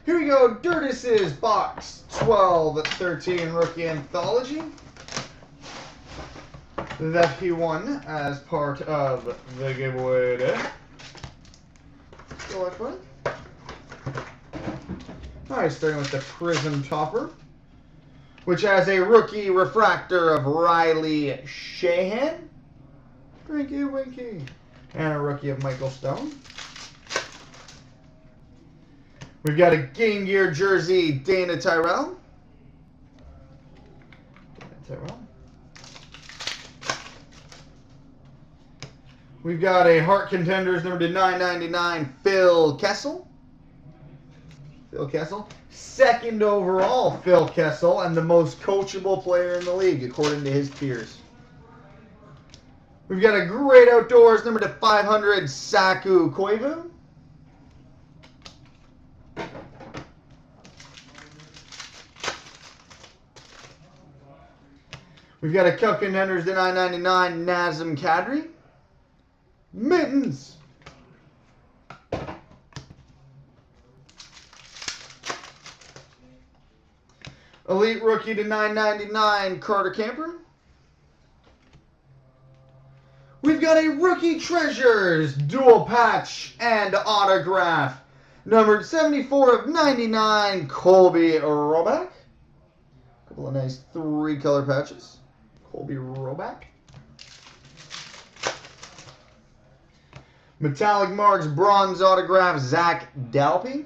Here we go, Dirtis's Box 12-13 Rookie Anthology that he won as part of the giveaway today. Go ahead, buddy. Alright, starting with the Prism Topper, which has a rookie refractor of Riley Sheahan. Winky Winky. And a rookie of Michael Stone. We've got a Game Gear jersey, Dana Tyrell. We've got a Heart Contenders number to 999, Phil Kessel. Second overall, Phil Kessel, and the most coachable player in the league, according to his peers. We've got a Great Outdoors number to 500, Saku Koivu. We've got a Cup Contenders to 999, Nazem Kadri. Mittens. Elite Rookie to 999, Carter Camper. We've got a Rookie Treasures dual patch and autograph, numbered 74 of 99, Colby Roback. A couple of nice 3-color patches. Colby Roback. Metallic Marks bronze autograph, Zach Dalpy.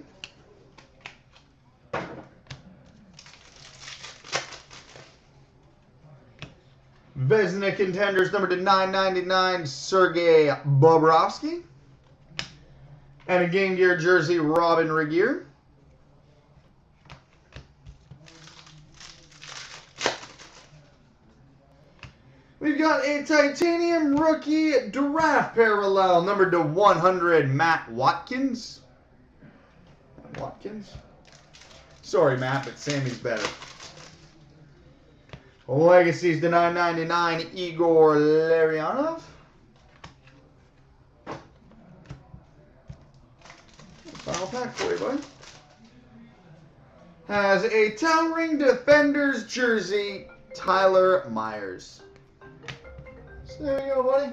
Vezina Contenders number to 999, Sergei Bobrovsky. And a Game Gear jersey, Robin Regier. We've got a Titanium Rookie Draft Parallel, numbered to 100, Matt Watkins. Sorry, Matt, but Sammy's better. Legacies to 999, Igor Larionov. Final pack for you, bud. Has a Towering Defenders jersey, Tyler Myers. So there you go, buddy.